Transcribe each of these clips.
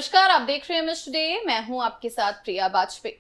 नमस्कार, आप देख रहे हैं मिस्टर डे। मैं हूं आपके साथ प्रिया बाजपेयी।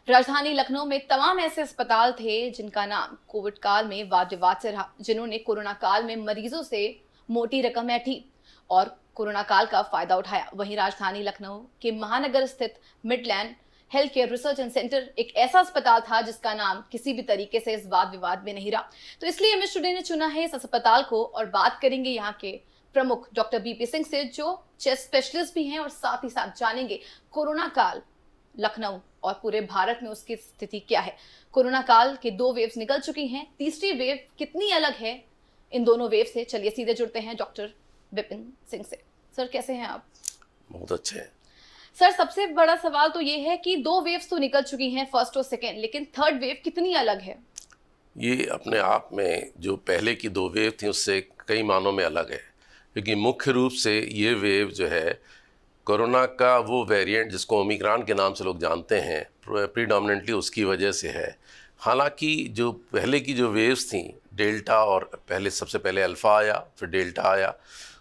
राजधानी लखनऊ में तमाम ऐसे अस्पताल थे जिनका नाम कोविड काल में वाद विवाद से रहा, जिन्होंने कोरोना काल में मरीजों से मोटी रकम ऐठी और कोरोना काल का फायदा उठाया। वहीं राजधानी लखनऊ के महानगर स्थित Midland health care research and centre एक ऐसा अस्पताल था जिसका नाम किसी भी तरीके से इस वाद विवाद में नहीं रहा। तो इसलिए मिस्टर डे ने चुना है इस अस्पताल को और बात करेंगे यहाँ के प्रमुख डॉक्टर बीपी सिंह से, जो चेस्ट स्पेशलिस्ट भी हैं, और साथ ही साथ जानेंगे कोरोना काल लखनऊ और पूरे भारत में उसकी स्थिति क्या है। कोरोना काल के 2 वेव्स निकल चुकी हैं, तीसरी वेव कितनी अलग है इन दोनों वेव से। चलिए सीधे जुड़ते हैं डॉक्टर विपिन सिंह से। सर, कैसे हैं आप? बहुत अच्छे हैं सर। सबसे बड़ा सवाल तो ये है कि 2 वेव्स तो निकल चुकी हैं, फर्स्ट और सेकेंड, लेकिन थर्ड वेव कितनी अलग है? ये अपने आप में जो पहले की 2 वेव थी उससे कई मानों में अलग है, क्योंकि मुख्य रूप से ये वेव जो है कोरोना का वो वेरिएंट जिसको ओमिक्रॉन के नाम से लोग जानते हैं, प्रीडोमिनेंटली उसकी वजह से है। हालांकि जो पहले की जो वेव्स थी, डेल्टा और सबसे पहले अल्फ़ा आया, फिर डेल्टा आया,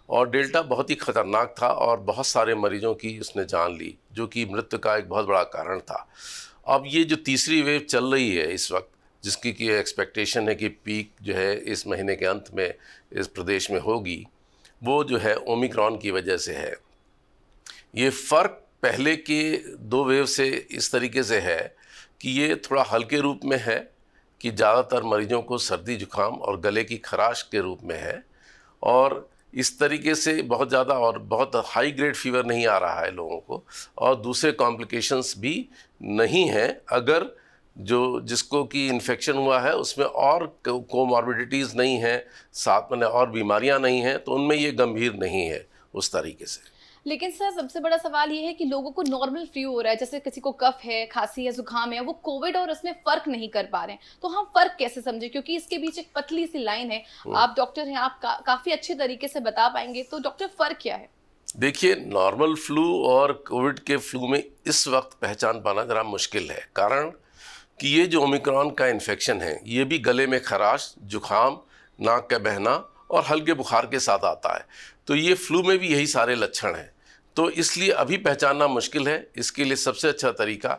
और डेल्टा बहुत ही ख़तरनाक था और बहुत सारे मरीजों की उसने जान ली, जो कि मृत्यु का एक बहुत बड़ा कारण था। अब ये जो तीसरी वेव चल रही है इस वक्त, जिसकी कि एक्सपेक्टेशन है कि पीक जो है इस महीने के अंत में इस प्रदेश में होगी, वो जो है ओमिक्रॉन की वजह से है। ये फ़र्क पहले के 2 वेव से इस तरीके से है कि ये थोड़ा हल्के रूप में है कि ज़्यादातर मरीजों को सर्दी जुकाम और गले की खराश के रूप में है, और इस तरीके से बहुत ज़्यादा और बहुत हाई ग्रेड फीवर नहीं आ रहा है लोगों को, और दूसरे कॉम्प्लिकेशंस भी नहीं हैं। अगर जिसको कि इन्फेक्शन हुआ है उसमें और कोमॉर्बिडिटीज़ नहीं हैं, साथ में और बीमारियां नहीं हैं, तो उनमें ये गंभीर नहीं है उस तरीके से। लेकिन सर, सबसे बड़ा सवाल ये है कि लोगों को नॉर्मल फ्लू हो रहा है, जैसे किसी को कफ है, खांसी है, जुकाम है, वो कोविड और उसमें फर्क नहीं कर पा रहे हैं। तो हम फर्क कैसे समझे, क्योंकि इसके बीच एक पतली सी लाइन है। आप डॉक्टर हैं, आप काफी अच्छे तरीके से बता पाएंगे। तो डॉक्टर, फर्क क्या है? देखिए, नॉर्मल फ्लू और कोविड के फ्लू में इस वक्त पहचान पाना ज़रा मुश्किल है, कारण कि ये जो ओमिक्रॉन का इन्फेक्शन है ये भी गले में खराश, जुखाम, नाक का बहना और हल्के बुखार के साथ आता है। तो ये फ्लू में भी यही सारे लक्षण हैं, तो इसलिए अभी पहचानना मुश्किल है। इसके लिए सबसे अच्छा तरीका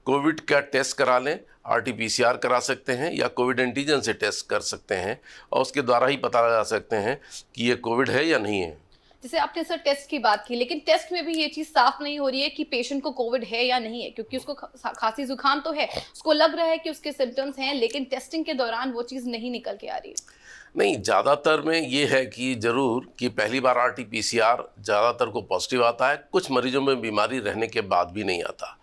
कोविड का टेस्ट करा लें, RT-PCR करा सकते हैं या कोविड एंटीजन से टेस्ट कर सकते हैं, और उसके द्वारा ही पता लगा सकते हैं कि ये कोविड है या नहीं है। जैसे आपने सर टेस्ट की बात की, लेकिन टेस्ट में भी ये चीज साफ नहीं हो रही है कि पेशेंट को कोविड है या नहीं है, क्योंकि उसको खांसी जुकाम तो है, उसको लग रहा है कि उसके सिम्टम्स हैं, लेकिन टेस्टिंग के दौरान वो चीज नहीं निकल के आ रही है। नहीं, ज़्यादातर में ये है कि ज़रूर कि पहली बार RT-PCR ज़्यादातर को पॉजिटिव आता है, कुछ मरीजों में बीमारी रहने के बाद भी नहीं आता।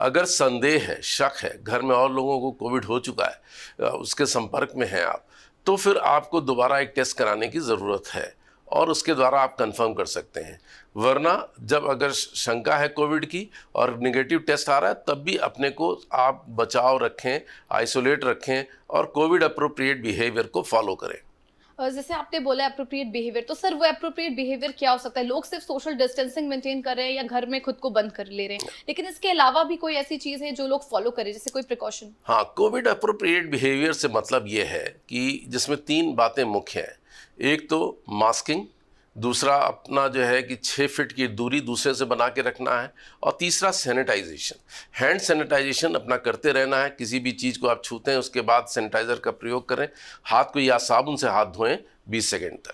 अगर संदेह है, शक है, घर में और लोगों को कोविड हो चुका है, उसके संपर्क में हैं आप, तो फिर आपको दोबारा एक टेस्ट कराने की ज़रूरत है, और उसके द्वारा आप कंफर्म कर सकते हैं। वरना जब अगर शंका है कोविड की और नेगेटिव टेस्ट आ रहा है, तब भी अपने को आप बचाव रखें, आइसोलेट रखें, और कोविड अप्रोप्रिएट बिहेवियर को फॉलो करें। जैसे आपने बोला एप्रोप्रिएट बिहेवियर, तो सर वो एप्रोप्रिएट बिहेवियर क्या हो सकता है? लोग सिर्फ सोशल डिस्टेंसिंग मेंटेन कर रहे हैं या घर में खुद को बंद कर ले रहे हैं, लेकिन इसके अलावा भी कोई ऐसी चीज है जो लोग फॉलो करें, जैसे कोई प्रिकॉशन? हाँ, कोविड अप्रोप्रिएट बिहेवियर से मतलब ये है कि जिसमें 3 बातें मुख्य हैं। एक तो मास्किंग, दूसरा अपना जो है कि 6 फीट की दूरी दूसरे से बना के रखना है, और तीसरा सैनिटाइजेशन। हैंड सैनिटाइजेशन अपना करते रहना है। किसी भी चीज़ को आप छूते हैं उसके बाद सैनिटाइज़र का प्रयोग करें। हाथ को या साबुन से हाथ धोएं 20 सेकेंड तक।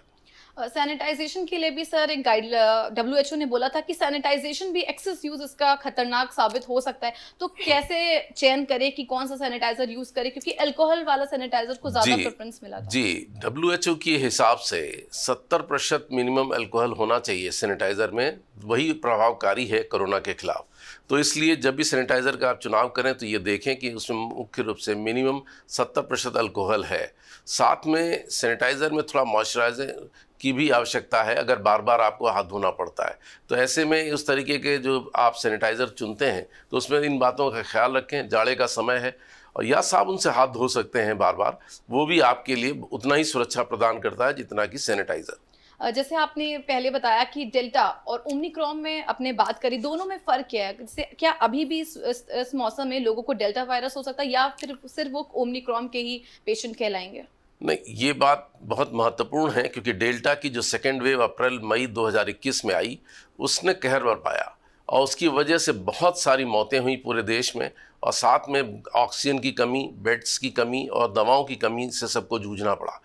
सैनिटाइजेशन के लिए भी सर एक गाइड WHO ने बोला था कि सैनिटाइजेशन भी एक्सेस यूज इसका खतरनाक साबित हो सकता है। तो कैसे चयन करें कि कौन सा सैनिटाइजर यूज करें, क्योंकि अल्कोहल वाला सैनिटाइजर को ज्यादा प्रेफरेंस मिला था। जी, WHO के हिसाब से 70% मिनिमम अल्कोहल होना चाहिए सैनिटाइजर में, वही प्रभावकारी है कोरोना के खिलाफ। तो इसलिए जब भी सैनिटाइज़र का आप चुनाव करें तो ये देखें कि उसमें मुख्य रूप से मिनिमम 70% अल्कोहल है। साथ में सैनिटाइज़र में थोड़ा मॉइस्चराइजर की भी आवश्यकता है, अगर बार बार आपको हाथ धोना पड़ता है। तो ऐसे में उस तरीके के जो आप सैनिटाइज़र चुनते हैं तो उसमें इन बातों का ख्याल रखें। जाड़े का समय है, और या साबुन से हाथ धो सकते हैं बार बार, वो भी आपके लिए उतना ही सुरक्षा प्रदान करता है जितना कि सैनिटाइज़र। जैसे आपने पहले बताया कि डेल्टा और ओमिक्रॉन में अपने बात करी, दोनों में फर्क क्या है? जैसे क्या अभी भी इस मौसम में लोगों को डेल्टा वायरस हो सकता है, या फिर सिर्फ वो ओमिक्रॉन के ही पेशेंट कहलाएंगे? नहीं, ये बात बहुत महत्वपूर्ण है, क्योंकि डेल्टा की जो सेकेंड वेव अप्रैल मई 2021 में आई, उसने कहर बरपाया, और उसकी वजह से बहुत सारी मौतें हुई पूरे देश में, और साथ में ऑक्सीजन की कमी, बेड्स की कमी और दवाओं की कमी से सबको जूझना पड़ा।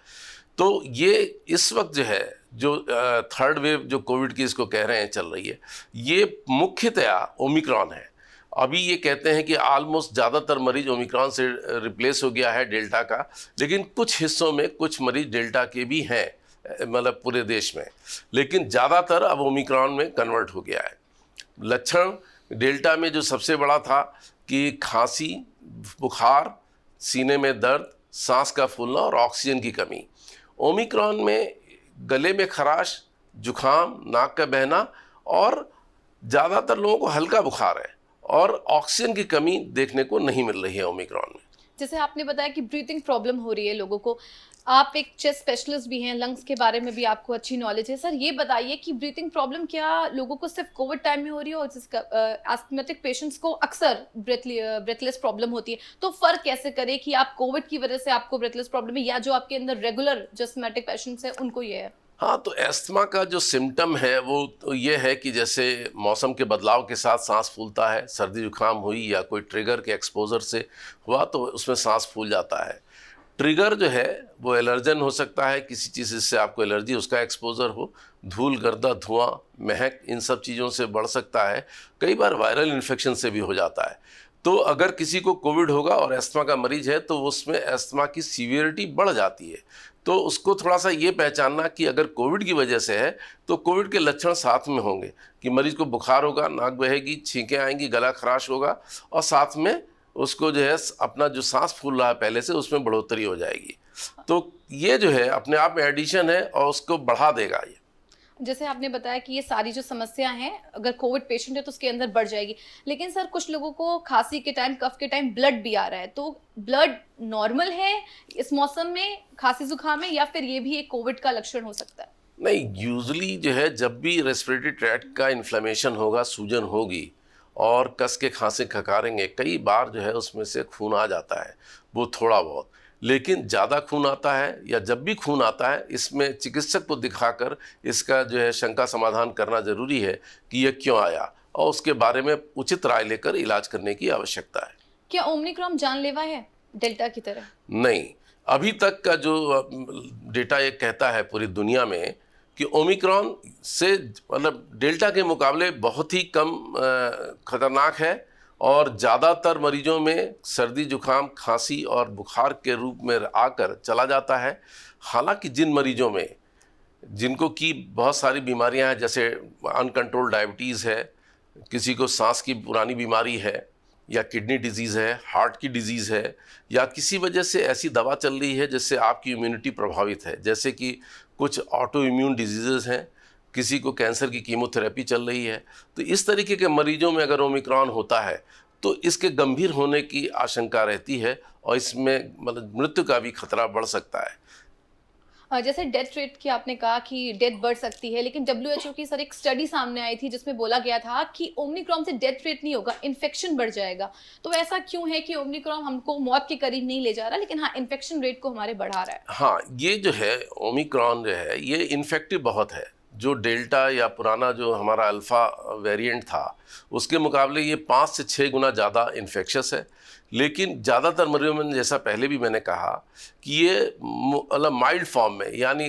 तो ये इस वक्त जो है, जो थर्ड वेव जो कोविड की इसको कह रहे हैं चल रही है, ये मुख्यतया ओमिक्रॉन है। अभी ये कहते हैं कि ऑलमोस्ट ज़्यादातर मरीज ओमिक्रॉन से रिप्लेस हो गया है डेल्टा का, लेकिन कुछ हिस्सों में कुछ मरीज डेल्टा के भी हैं, मतलब पूरे देश में, लेकिन ज़्यादातर अब ओमिक्रॉन में कन्वर्ट हो गया है। लक्षण डेल्टा में जो सबसे बड़ा था कि खांसी, बुखार, सीने में दर्द, सांस का फूलना और ऑक्सीजन की कमी। ओमिक्रॉन में गले में खराश, जुखाम, नाक का बहना और ज़्यादातर लोगों को हल्का बुखार है, और ऑक्सीजन की कमी देखने को नहीं मिल रही है ओमिक्रॉन में। जैसे आपने बताया कि ब्रीथिंग प्रॉब्लम हो रही है लोगों को, आप एक चेस्ट स्पेशलिस्ट भी हैं, लंग्स के बारे में भी आपको अच्छी नॉलेज है। सर ये बताइए कि ब्रीथिंग प्रॉब्लम क्या लोगों को सिर्फ कोविड टाइम में हो रही है, और जिसका एस्थमेटिक पेशेंट्स को अक्सर ब्रेथलेस प्रॉब्लम होती है, तो फर्क कैसे करें कि आप कोविड की वजह से आपको ब्रेथलेस प्रॉब्लम है, या जो आपके अंदर रेगुलर जो एस्थमेटिक पेशेंट्स है उनको ये है? हाँ, तो एस्थमा का जो सिम्टम है वो तो ये है कि जैसे मौसम के बदलाव के साथ सांस फूलता है, सर्दी जुकाम हुई या कोई ट्रिगर के एक्सपोजर से हुआ तो उसमें सांस फूल जाता है। ट्रिगर जो है वो एलर्जन हो सकता है, किसी चीज़ जिससे आपको एलर्जी, उसका एक्सपोजर हो, धूल, गर्दा, धुआं, महक, इन सब चीज़ों से बढ़ सकता है। कई बार वायरल इन्फेक्शन से भी हो जाता है। तो अगर किसी को कोविड होगा और एस्थमा का मरीज है तो उसमें एस्थमा की सीवियरिटी बढ़ जाती है। तो उसको थोड़ा सा ये पहचानना कि अगर कोविड की वजह से है तो कोविड के लक्षण साथ में होंगे, कि मरीज को बुखार होगा, नाक बहेगी, छींकें आएंगी, गला खराश होगा, और साथ में उसको जो है अपना जो सांस फूल रहा है पहले से उसमें बढ़ोतरी हो जाएगी। तो ये जो है अपने आप में एडिशन है और उसको बढ़ा देगा ये। जैसे आपने बताया कि ये सारी जो समस्या हैं, अगर कोविड पेशेंट है तो उसके अंदर बढ़ जाएगी, लेकिन सर कुछ लोगों को खांसी के टाइम, कफ के टाइम ब्लड भी आ रहा है, तो ब्लड नॉर्मल है इस मौसम में खांसी जुकाम में, या फिर ये भी एक कोविड का लक्षण हो सकता है? नहीं, यूजुअली जो है जब भी रेस्पिरेटरी ट्रैक्ट का इन्फ्लेमेशन होगा, सूजन होगी और कस के खांसी खकारेंगे, कई बार जो है उसमें से खून आ जाता है, वो थोड़ा बहुत। लेकिन ज़्यादा खून आता है या जब भी खून आता है, इसमें चिकित्सक को दिखाकर इसका जो है शंका समाधान करना ज़रूरी है कि यह क्यों आया, और उसके बारे में उचित राय लेकर इलाज करने की आवश्यकता है। क्या ओमिक्रॉन जानलेवा है डेल्टा की तरह? नहीं, अभी तक का जो डेटा ये कहता है पूरी दुनिया में कि ओमिक्रॉन से मतलब डेल्टा के मुकाबले बहुत ही कम खतरनाक है, और ज़्यादातर मरीजों में सर्दी, जुकाम, खांसी और बुखार के रूप में आकर चला जाता है। हालांकि जिन मरीजों में जिनको की बहुत सारी बीमारियां हैं, जैसे अनकंट्रोल्ड डायबिटीज़ है, किसी को सांस की पुरानी बीमारी है, या किडनी डिजीज़ है, हार्ट की डिजीज़ है, या किसी वजह से ऐसी दवा चल रही है जिससे आपकी इम्यूनिटी प्रभावित है, जैसे कि कुछ ऑटो इम्यून डिजीज़ हैं, किसी को कैंसर की कीमोथेरेपी चल रही है, तो इस तरीके के मरीजों में अगर ओमिक्रॉन होता है तो इसके गंभीर होने की आशंका रहती है, और इसमें मतलब मृत्यु का भी खतरा बढ़ सकता है। जैसे डेथ रेट की आपने कहा कि डेथ बढ़ सकती है, लेकिन WHO की सर एक स्टडी सामने आई थी जिसमें बोला गया था कि ओमिक्रॉन से डेथ रेट नहीं होगा, इन्फेक्शन बढ़ जाएगा। तो ऐसा क्यों है कि ओमिक्रॉन हमको मौत के करीब नहीं ले जा रहा, लेकिन हाँ इन्फेक्शन रेट को हमारे बढ़ा रहा है? हाँ, ये जो है ओमिक्रॉन जो है ये इन्फेक्टिव बहुत है। जो डेल्टा या पुराना जो हमारा अल्फ़ा वेरिएंट था उसके मुकाबले ये 5 से 6 गुना ज़्यादा इन्फेक्शस है। लेकिन ज़्यादातर मरीजों में, जैसा पहले भी मैंने कहा, कि ये मतलब माइल्ड फॉर्म में, यानी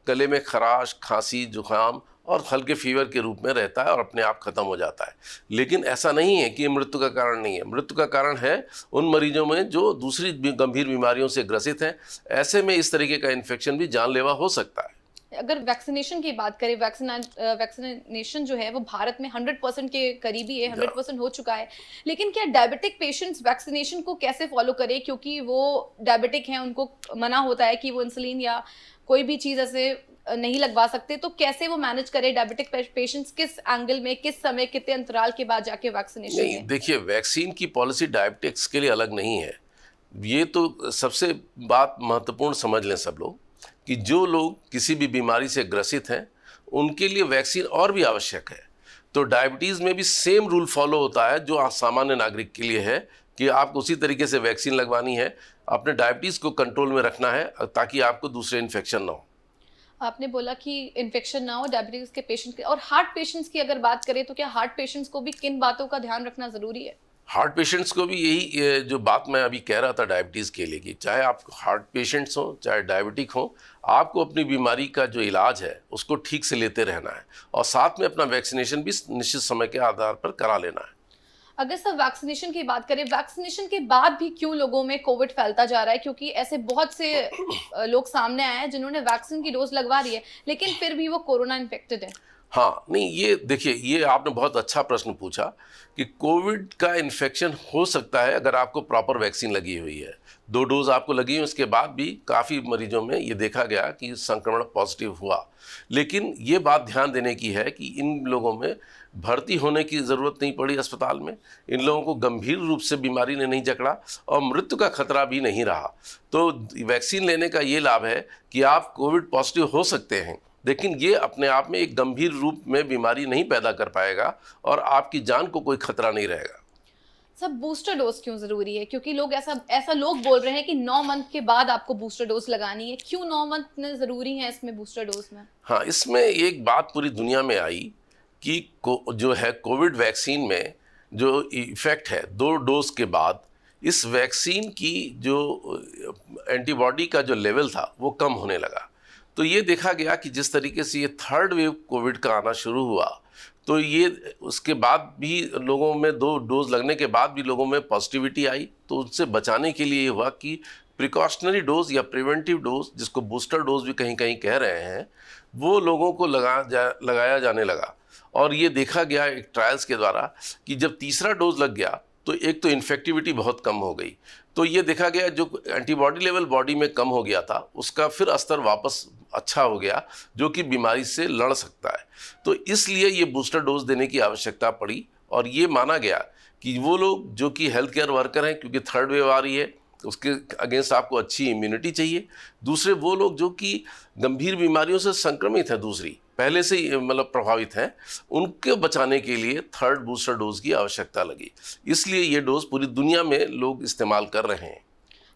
गले में खराश, खांसी, जुकाम और हल्के फीवर के रूप में रहता है और अपने आप ख़त्म हो जाता है। लेकिन ऐसा नहीं है कि ये मृत्यु का कारण नहीं है। मृत्यु का कारण है उन मरीजों में जो दूसरी गंभीर बीमारियों से ग्रसित हैं। ऐसे में इस तरीके का इन्फेक्शन भी जानलेवा हो सकता है। अगर वैक्सीनेशन की बात करें, वैक्सीनेशन जो है वो भारत में 100% के करीब ही है, 100% हो चुका है, लेकिन क्या डायबिटिक पेशेंट्स वैक्सीनेशन को कैसे फॉलो करें, क्योंकि वो डायबिटिक हैं, उनको मना होता है कि वो इंसुलिन या कोई भी चीज़ ऐसे नहीं लगवा सकते, तो कैसे वो मैनेज करें डायबिटिक पेशेंट्स, किस एंगल में, किस समय, कितने अंतराल के बाद जाके वैक्सीनेशन? नहीं, देखिए, वैक्सीन की पॉलिसी डायबिटिक्स के लिए अलग नहीं है। ये तो सबसे बात महत्वपूर्ण समझ लें सब लोग कि जो लोग किसी भी बीमारी से ग्रसित हैं उनके लिए वैक्सीन और भी आवश्यक है। तो डायबिटीज़ में भी सेम रूल फॉलो होता है जो सामान्य नागरिक के लिए है, कि आपको उसी तरीके से वैक्सीन लगवानी है, अपने डायबिटीज़ को कंट्रोल में रखना है ताकि आपको दूसरे इन्फेक्शन ना हो। आपने बोला कि इन्फेक्शन ना हो डायबिटीज के पेशेंट के, और हार्ट पेशेंट्स की अगर बात करें तो क्या हार्ट पेशेंट्स को भी किन बातों का ध्यान रखना जरूरी है? हार्ट पेशेंट्स को भी यही जो बात मैं अभी कह रहा था डायबिटीज़ के लिए, कि चाहे आप हार्ट पेशेंट्स हो चाहे डायबिटिक हो, आपको अपनी बीमारी का जो इलाज है उसको ठीक से लेते रहना है, और साथ में अपना वैक्सीनेशन भी निश्चित समय के आधार पर करा लेना है। अगर सर वैक्सीनेशन की बात करें, वैक्सीनेशन के बाद भी क्यों लोगों में कोविड फैलता जा रहा है? क्योंकि ऐसे बहुत से लोग सामने आए हैं जिन्होंने वैक्सीन की डोज लगवा रही है लेकिन फिर भी वो कोरोना इन्फेक्टेड है। हाँ, नहीं, ये देखिए, ये आपने बहुत अच्छा प्रश्न पूछा कि कोविड का इन्फेक्शन हो सकता है अगर आपको प्रॉपर वैक्सीन लगी हुई है। 2 डोज आपको लगी हुई, उसके बाद भी काफ़ी मरीजों में ये देखा गया कि संक्रमण पॉजिटिव हुआ। लेकिन ये बात ध्यान देने की है कि इन लोगों में भर्ती होने की ज़रूरत नहीं पड़ी अस्पताल में, इन लोगों को गंभीर रूप से बीमारी ने नहीं जकड़ा और मृत्यु का खतरा भी नहीं रहा। तो वैक्सीन लेने का ये लाभ है कि आप कोविड पॉजिटिव हो सकते हैं, लेकिन ये अपने आप में एक गंभीर रूप में बीमारी नहीं पैदा कर पाएगा और आपकी जान को कोई खतरा नहीं रहेगा। सब बूस्टर डोज क्यों जरूरी है? क्योंकि लोग ऐसा लोग बोल रहे हैं कि 9 मंथ के बाद आपको बूस्टर डोज लगानी है। क्यों 9 मंथ ने जरूरी है इसमें बूस्टर डोज में? हाँ, इसमें एक बात पूरी दुनिया में आई कि जो है कोविड वैक्सीन में जो इफेक्ट है 2 डोज के बाद, इस वैक्सीन की जो एंटीबॉडी का जो लेवल था वो कम होने लगा। तो ये देखा गया कि जिस तरीके से ये थर्ड वेव कोविड का आना शुरू हुआ, तो ये उसके बाद भी लोगों में 2 डोज लगने के बाद भी लोगों में पॉजिटिविटी आई। तो उससे बचाने के लिए ये हुआ कि प्रिकॉशनरी डोज या प्रिवेंटिव डोज, जिसको बूस्टर डोज भी कहीं कहीं कह रहे हैं, वो लोगों को लगाया जाने लगा। और ये देखा गया एक ट्रायल्स के द्वारा कि जब तीसरा डोज लग गया तो एक तो इन्फेक्टिविटी बहुत कम हो गई। तो ये देखा गया जो एंटीबॉडी लेवल बॉडी में कम हो गया था उसका फिर स्तर वापस अच्छा हो गया, जो कि बीमारी से लड़ सकता है। तो इसलिए ये बूस्टर डोज देने की आवश्यकता पड़ी और ये माना गया कि वो लोग जो कि हेल्थ केयर वर्कर हैं, क्योंकि थर्ड वेव आ रही है, उसके अगेंस्ट आपको अच्छी इम्यूनिटी चाहिए। दूसरे वो लोग जो कि गंभीर बीमारियों से संक्रमित हैं, दूसरी पहले से ही मतलब प्रभावित हैं, उनको बचाने के लिए थर्ड बूस्टर डोज की आवश्यकता लगी। इसलिए ये डोज पूरी दुनिया में लोग इस्तेमाल कर रहे हैं।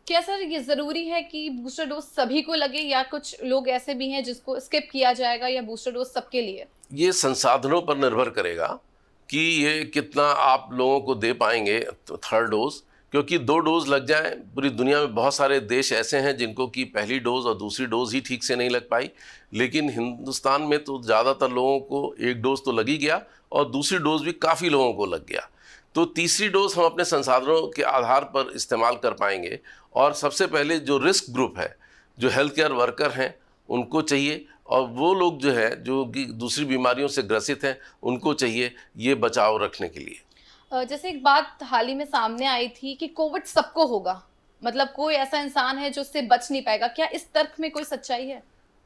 क्या सर ये जरूरी है कि बूस्टर डोज सभी को लगे, या कुछ लोग ऐसे भी हैं जिसको स्किप किया जाएगा, या बूस्टर डोज सबके लिए? ये संसाधनों पर निर्भर करेगा कि ये कितना आप लोगों को दे पाएंगे थर्ड डोज, क्योंकि 2 डोज लग जाए, पूरी दुनिया में बहुत सारे देश ऐसे हैं जिनको कि पहली डोज और दूसरी डोज ही ठीक से नहीं लग पाई। लेकिन हिंदुस्तान में तो ज़्यादातर लोगों को 1 डोज तो लग ही गया और दूसरी डोज भी काफ़ी लोगों को लग गया। तो तीसरी डोज हम अपने संसाधनों के आधार पर इस्तेमाल कर पाएंगे। और सबसे पहले जो रिस्क ग्रुप है, जो हेल्थ केयर वर्कर हैं, उनको चाहिए, और वो लोग जो है जो कि दूसरी बीमारियों से ग्रसित हैं, उनको चाहिए ये बचाव रखने के लिए। जैसे एक बात हाल ही में सामने आई थी कि कोविड सबको होगा, मतलब कोई ऐसा इंसान है जो उससे बच नहीं पाएगा। क्या इस तर्क में कोई सच्चाई है?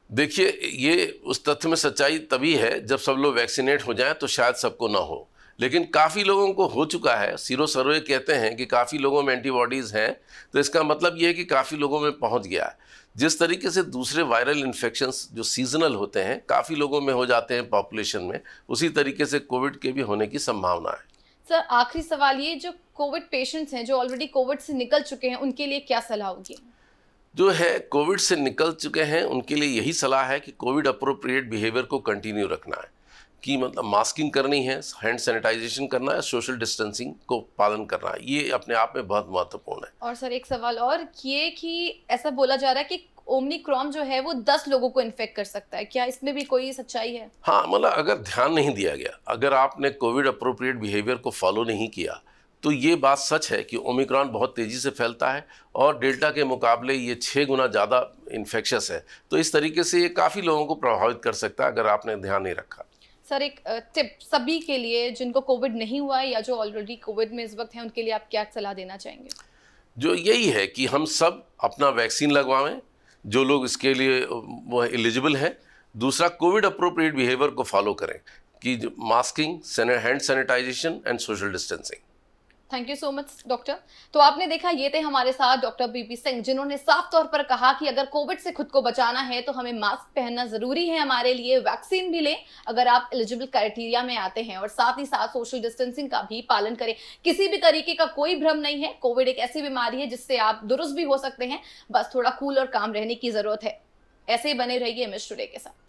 देखिए, ये उस तथ्य में सच्चाई तभी है जब सब लोग वैक्सीनेट हो जाएं, तो शायद सबको ना हो। लेकिन काफ़ी लोगों को हो चुका है। सीरो सर्वे कहते हैं कि काफ़ी लोगों में एंटीबॉडीज़ हैं, तो इसका मतलब ये है कि काफ़ी लोगों में पहुंच गया है। जिस तरीके से दूसरे वायरल इन्फेक्शंस जो सीजनल होते हैं काफ़ी लोगों में हो जाते हैं पॉपुलेशन में, उसी तरीके से कोविड के भी होने की संभावना है। सर आखिरी सवाल, ये जो कोविड पेशेंट्स हैं जो ऑलरेडी कोविड से निकल चुके हैं, उनके लिए क्या सलाह होगी? जो है कोविड से निकल चुके हैं उनके लिए यही सलाह है कि कोविड अप्रोप्रिएट बिहेवियर को कंटिन्यू रखना है, कि मतलब मास्किंग करनी है, हैंड सैनिटाइजेशन करना है, सोशल डिस्टेंसिंग को पालन करना है। ये अपने आप में बहुत महत्वपूर्ण है। और सर एक सवाल और, ये कि ऐसा बोला जा रहा है कि ओमिक्रॉन जो है वो 10 लोगों को इन्फेक्ट कर सकता है, क्या इसमें भी कोई सच्चाई है? हाँ, मतलब अगर ध्यान नहीं दिया गया, अगर आपने कोविड अप्रोप्रिएट बिहेवियर को फॉलो नहीं किया, तो ये बात सच है कि ओमिक्रॉन बहुत तेज़ी से फैलता है और डेल्टा के मुकाबले ये 6 गुना ज़्यादा इन्फेक्शस है। तो इस तरीके से ये काफ़ी लोगों को प्रभावित कर सकता है अगर आपने ध्यान नहीं रखा। सर एक टिप सभी के लिए जिनको कोविड नहीं हुआ है या जो ऑलरेडी कोविड में इस वक्त हैं, उनके लिए आप क्या सलाह देना चाहेंगे? जो यही है कि हम सब अपना वैक्सीन लगवाएं, जो लोग इसके लिए वो एलिजिबल हैं। दूसरा, कोविड अप्रोप्रिएट बिहेवियर को फॉलो करें, कि masking, hand sanitization and social distancing. Thank you so much doctor. तो आपने देखा, ये थे हमारे साथ डॉक्टर बीपी सिंह, जिन्होंने साफ तौर पर कहा कि अगर कोविड से खुद को बचाना है तो हमें मास्क पहनना जरूरी है हमारे लिए, वैक्सीन भी लें अगर आप एलिजिबल क्राइटेरिया में आते हैं, और साथ ही साथ सोशल डिस्टेंसिंग का भी पालन करें। किसी भी तरीके का कोई भ्रम नहीं है, कोविड एक ऐसी बीमारी है जिससे आप दुरुस्त भी हो सकते हैं, बस थोड़ा कूल और काम रहने की जरूरत है। ऐसे ही बने रहिए एमएस टुडे के साथ।